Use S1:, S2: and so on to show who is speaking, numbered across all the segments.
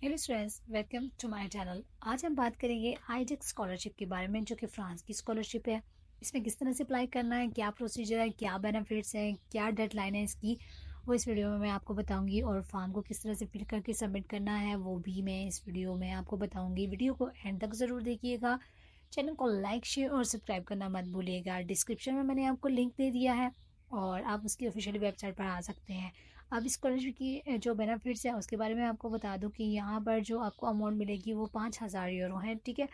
S1: Hello students, welcome to my channel. आज हम बात करेंगे आईजेक्स स्कॉलरशिप के बारे में, जो कि फ्रांस की स्कॉलरशिप है। इसमें किस तरह से अप्लाई करना है, क्या प्रोसीजर है, क्या बेनिफिट्स हैं, क्या डेडलाइन है इसकी, वो इस वीडियो में मैं आपको बताऊंगी। और फॉर्म को किस तरह से फिल करके सबमिट करना है वो भी मैं इस वीडियो में आपको बताऊंगी। वीडियो को एंड तक ज़रूर देखिएगा। चैनल को लाइक, शेयर और सब्सक्राइब करना मत भूलिएगा। डिस्क्रिप्शन में मैंने आपको लिंक दे दिया है और आप उसकी ऑफिशियल वेबसाइट पर आ सकते हैं। अब स्कॉलरशिप की जो बेनिफिट्स है उसके बारे में आपको बता दूं कि यहाँ पर जो आपको अमाउंट मिलेगी वो 5,000 यूरो है, ठीक है।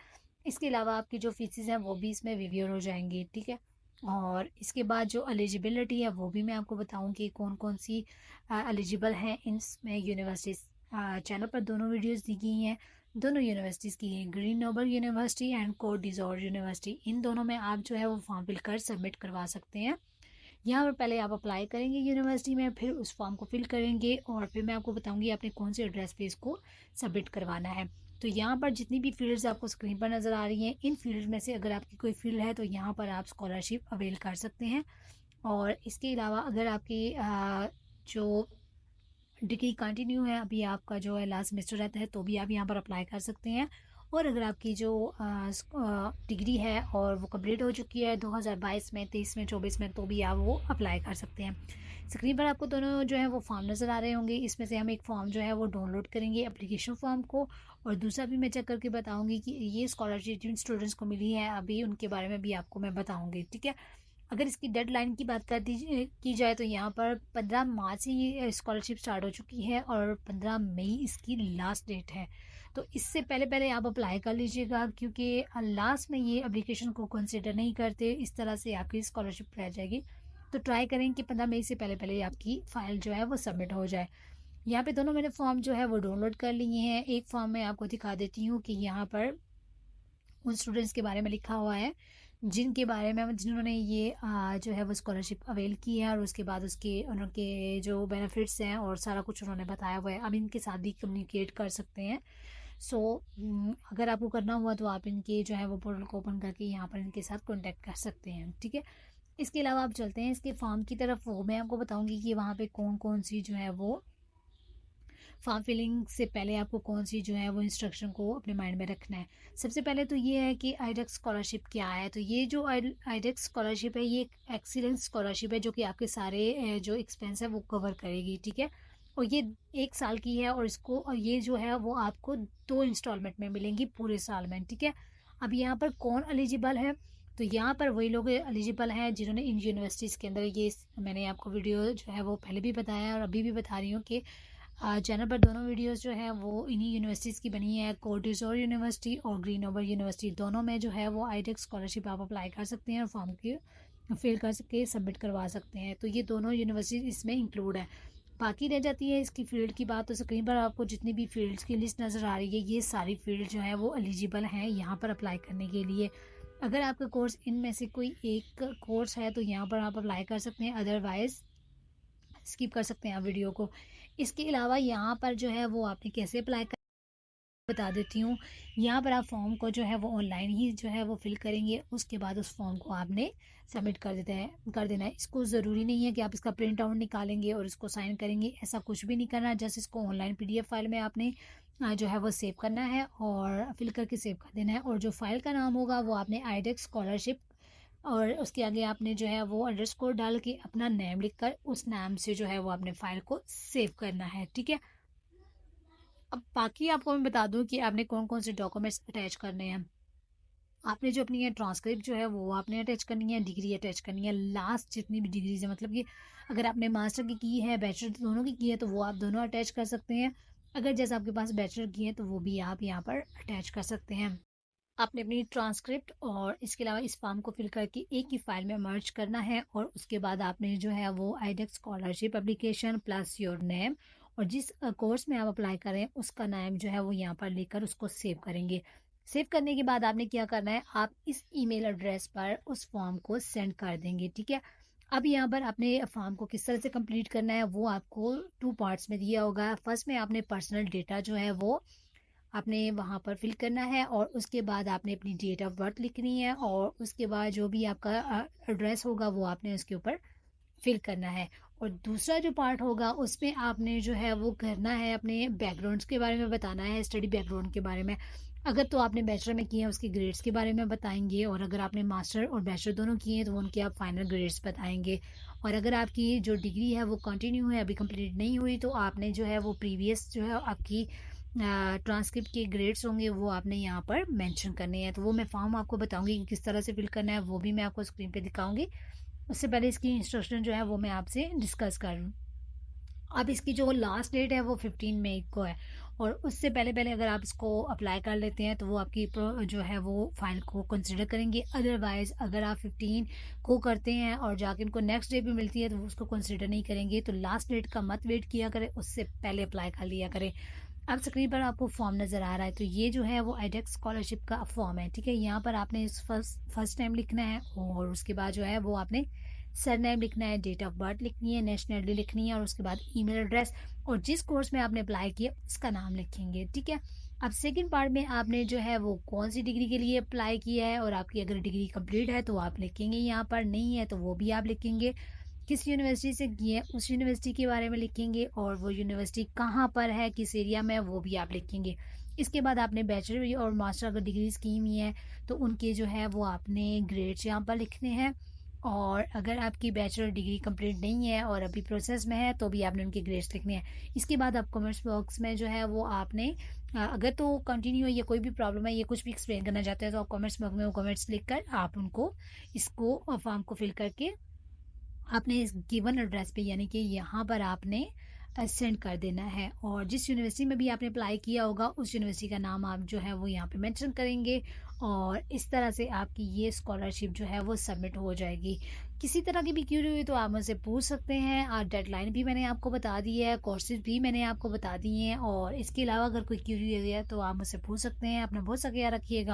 S1: इसके अलावा आपकी जो फीसिस हैं वो भी इसमें रिव्यू हो जाएंगी, ठीक है। और इसके बाद जो एलिजिबिलिटी है वो भी मैं आपको बताऊँ कि कौन कौन सी एलिजिबल हैं इसमें यूनिवर्सिटीज़। चैनल पर दोनों वीडियोज़ दी गई हैं, दोनों यूनिवर्सिटीज़ की हैं, ग्रीन नोबल यूनिवर्सिटी एंड कोट डिजोर यूनिवर्सिटी। इन दोनों में आप जो है वो फॉर्म फिल कर सबमिट करवा सकते हैं। यहाँ पर पहले आप अप्लाई करेंगे यूनिवर्सिटी में, फिर उस फॉर्म को फिल करेंगे और फिर मैं आपको बताऊंगी आपने कौन से एड्रेस पे इसको सबमिट करवाना है। तो यहाँ पर जितनी भी फील्ड्स आपको स्क्रीन पर नज़र आ रही हैं, इन फील्ड में से अगर आपकी कोई फील्ड है तो यहाँ पर आप स्कॉलरशिप अवेल कर सकते हैं। और इसके अलावा अगर आपकी जो डिग्री कंटिन्यू है, अभी आपका जो है लास्ट सेमेस्टर रहता है, तो भी आप यहाँ पर अप्लाई कर सकते हैं। और अगर आपकी जो डिग्री है और वो कंप्लीट हो चुकी है 2022 में, 23 में, 24 में, तो भी आप वो अप्लाई कर सकते हैं। स्क्रीन पर आपको दोनों जो है वो फॉर्म नज़र आ रहे होंगे। इसमें से हम एक फ़ॉर्म जो है वो डाउनलोड करेंगे, एप्लीकेशन फॉर्म को। और दूसरा भी मैं चेक करके बताऊंगी कि ये स्कॉलरशिप जिन स्टूडेंट्स को मिली है अभी, उनके बारे में भी आपको मैं बताऊंगी, ठीक है। अगर इसकी डेडलाइन की बात कर दीजिए की जाए तो यहाँ पर 15 मार्च से ये स्कॉलरशिप स्टार्ट हो चुकी है और 15 मई इसकी लास्ट डेट है। तो इससे पहले पहले आप अप्लाई कर लीजिएगा, क्योंकि लास्ट में ये एप्लीकेशन को कंसिडर नहीं करते, इस तरह से आपकी स्कॉलरशिप रह जाएगी। तो ट्राई करें कि 15 मई से पहले पहले आपकी फ़ाइल जो है वो सबमिट हो जाए। यहाँ पे दोनों मैंने फॉर्म जो है वो डाउनलोड कर लिए हैं। एक फॉर्म मैं आपको दिखा देती हूँ कि यहाँ पर उन स्टूडेंट्स के बारे में लिखा हुआ है जिनके बारे में जिन्होंने ये जो है वो स्कॉलरशिप अवेल की है, और उसके बाद उसके उनके जो बेनिफिट्स हैं और सारा कुछ उन्होंने बताया हुआ है। अब इनके साथ भी कम्युनिकेट कर सकते हैं। सो अगर आपको करना हुआ तो आप इनके जो है वो पोर्टल को ओपन करके यहाँ पर इनके साथ कॉन्टैक्ट कर सकते हैं, ठीक है। इसके अलावा आप चलते हैं इसके फॉर्म की तरफ। वो मैं आपको बताऊंगी कि वहाँ पे कौन कौन सी जो है वो फॉर्म फिलिंग से पहले आपको कौन सी जो है वो इंस्ट्रक्शन को अपने माइंड में रखना है। सबसे पहले तो ये है कि आईडेक्स स्कॉलरशिप क्या है। तो ये जो आईडेक्स स्कॉलरशिप है ये एक एक्सीलेंस स्कॉलरशिप है, जो कि आपके सारे जो एक्सपेंस है वो कवर करेगी, ठीक है। और ये 1 साल की है, और ये जो है वो आपको 2 इंस्टॉलमेंट में मिलेंगी पूरे साल में, ठीक है। अब यहाँ पर कौन एलिजिबल है, तो यहाँ पर वही लोग एलिजिबल हैं जिन्होंने इन यूनिवर्सिटीज़ के अंदर ये, मैंने आपको वीडियो जो है वो पहले भी बताया और अभी भी बता रही हूँ कि चैनल पर दोनों वीडियोस जो है वो इन्हीं यूनिवर्सिटीज़ की बनी है। कोर्टिसोर यूनिवर्सिटी और ग्रीन ओवर यूनिवर्सिटी, दोनों में जो है वो आईडेक्स स्कॉलरशिप आप अप्लाई कर सकते हैं और फॉर्म की फिल कर सके सबमिट करवा सकते हैं। तो ये दोनों यूनिवर्सिटी इसमें इंक्लूड है। बाकी रह जाती है इसकी फ़ील्ड की बात। तो स्क्रीन पर आपको जितनी भी फ़ील्ड्स की लिस्ट नज़र आ रही है, ये सारी फील्ड जो है वो एलिजिबल हैं यहाँ पर अप्लाई करने के लिए। अगर आपका कोर्स इनमें से कोई एक कोर्स है तो यहाँ पर आप अप्लाई कर सकते हैं, अदरवाइज़ स्किप कर सकते हैं आप वीडियो को। इसके अलावा यहाँ पर जो है वो आपने कैसे अप्लाई कर बता देती हूँ। यहाँ पर आप फॉर्म को जो है वो ऑनलाइन ही जो है वो फिल करेंगे, उसके बाद उस फॉर्म को आपने सबमिट कर देना है। इसको ज़रूरी नहीं है कि आप इसका प्रिंट आउट निकालेंगे और इसको साइन करेंगे, ऐसा कुछ भी नहीं करना। जस्ट इसको ऑनलाइन पीडीएफ फाइल में आपने जो है वो सेव करना है और फिल करके सेव कर देना है। और जो फाइल का नाम होगा वो आपने आईडेक्स स्कॉलरशिप, और उसके आगे आपने जो है वो अंडरस्कोर डाल के अपना नेम लिखकर उस नाम से जो है वो आपने फाइल को सेव करना है, ठीक है। अब बाकी आपको मैं बता दूं कि आपने कौन कौन से डॉक्यूमेंट्स अटैच करने हैं। आपने जो अपनी ये ट्रांसक्रिप्ट जो है वो आपने अटैच करनी है, डिग्री अटैच करनी है, लास्ट जितनी भी डिग्रीज है, मतलब कि अगर आपने मास्टर की है, बैचलर दोनों की है, तो वो आप दोनों अटैच कर सकते हैं। अगर जैसे आपके पास बैचलर की है तो वो भी आप यहाँ पर अटैच कर सकते हैं। आपने अपनी ट्रांसक्रिप्ट और इसके अलावा इस फॉर्म को फिल करके एक ही फाइल में मर्ज करना है, और उसके बाद आपने जो है वो iDEX scholarship application plus your name और जिस कोर्स में आप अप्लाई करें उसका नाम जो है वो यहाँ पर लेकर उसको सेव करेंगे। सेव करने के बाद आपने क्या करना है, आप इस ईमेल एड्रेस पर उस फॉर्म को सेंड कर देंगे, ठीक है। अब यहाँ पर आपने फॉर्म को किस तरह से कंप्लीट करना है वो आपको 2 पार्ट्स में दिया होगा। फर्स्ट में आपने पर्सनल डेटा जो है वो आपने वहाँ पर फिल करना है, और उसके बाद आपने अपनी डेट ऑफ बर्थ लिखनी है, और उसके बाद जो भी आपका एड्रेस होगा वो आपने उसके ऊपर फिल करना है। और दूसरा जो पार्ट होगा उसमें आपने जो है वो करना है, अपने बैकग्राउंड्स के बारे में बताना है, स्टडी बैकग्राउंड के बारे में। अगर तो आपने बैचलर में किए हैं उसके ग्रेड्स के बारे में बताएंगे, और अगर आपने मास्टर और बैचलर दोनों किए हैं तो उनके आप फाइनल ग्रेड्स बताएंगे। और अगर आपकी जो डिग्री है वो कंटिन्यू है, अभी कंप्लीट नहीं हुई, तो आपने जो है वो प्रीवियस जो है आपकी ट्रांसक्रिप्ट के ग्रेड्स होंगे वो आपने यहाँ पर मेंशन करने हैं। तो वो मैं फॉर्म आपको बताऊंगी कि किस तरह से फिल करना है, वो भी मैं आपको स्क्रीन पे दिखाऊंगी। उससे पहले इसकी इंस्ट्रक्शन जो है वो मैं आपसे डिस्कस कर लूँ। अब इसकी जो लास्ट डेट है वो 15 मई को है, और उससे पहले पहले अगर आप इसको अप्लाई कर लेते हैं तो वो आपकी जो है वो फाइल को कंसिडर करेंगे। अदरवाइज़ अगर आप 15 को करते हैं और जाके उनको नेक्स्ट डे भी मिलती है तो वो उसको कंसिडर नहीं करेंगे। तो लास्ट डेट का मत वेट किया करें, उससे पहले अप्लाई कर लिया करें। अब स्क्रीन पर आपको फॉर्म नज़र आ रहा है, तो ये जो है वो एडेक्स स्कॉलरशिप का फॉर्म है। ठीक है, यहाँ पर आपने इस फर्स्ट टाइम लिखना है, और उसके बाद जो है वो आपने सरनेम लिखना है, डेट ऑफ बर्थ लिखनी है, नेशनलिटी लिखनी है, और उसके बाद ईमेल एड्रेस, और जिस कोर्स में आपने अप्लाई किया उसका नाम लिखेंगे। ठीक है। अब सेकंड पार्ट में आपने जो है वो कौन सी डिग्री के लिए अप्लाई किया है, और आपकी अगर डिग्री कंप्लीट है तो आप लिखेंगे, यहाँ पर नहीं है तो वो भी आप लिखेंगे। किस यूनिवर्सिटी से की है उस यूनिवर्सिटी के बारे में लिखेंगे, और वो यूनिवर्सिटी कहाँ पर है, किस एरिया में है, वो भी आप लिखेंगे। इसके बाद आपने बैचलर और मास्टर अगर डिग्री स्कीम ही है तो उनके जो है वो आपने ग्रेड्स यहाँ पर लिखने हैं। और अगर आपकी बैचलर डिग्री कंप्लीट नहीं है और अभी प्रोसेस में है तो भी आपने उनके ग्रेड्स लिखने हैं। इसके बाद आप कमेंट्स बॉक्स में जो है वो आपने अगर तो कंटिन्यू है या कोई भी प्रॉब्लम है या कुछ भी एक्सप्लेन करना चाहते हैं तो आप कमेंट्स बॉक्स में वो कमेंट्स लिख कर आप उनको इसको फॉर्म को फिल करके आपने इस गिवन एड्रेस पे, यानी कि यहाँ पर आपने सेंड कर देना है। और जिस यूनिवर्सिटी में भी आपने अप्लाई किया होगा उस यूनिवर्सिटी का नाम आप जो है वो यहाँ पे मेंशन करेंगे, और इस तरह से आपकी ये स्कॉलरशिप जो है वो सबमिट हो जाएगी। किसी तरह की भी क्यूरी हुई तो आप मुझसे पूछ सकते हैं, और डेडलाइन भी मैंने आपको बता दी है, कोर्सेज भी मैंने आपको बता दिए हैं, और इसके अलावा अगर कोई क्यूरी है तो आप मुझसे पूछ सकते हैं। अपना बहुत सा ख्याल रखिएगा।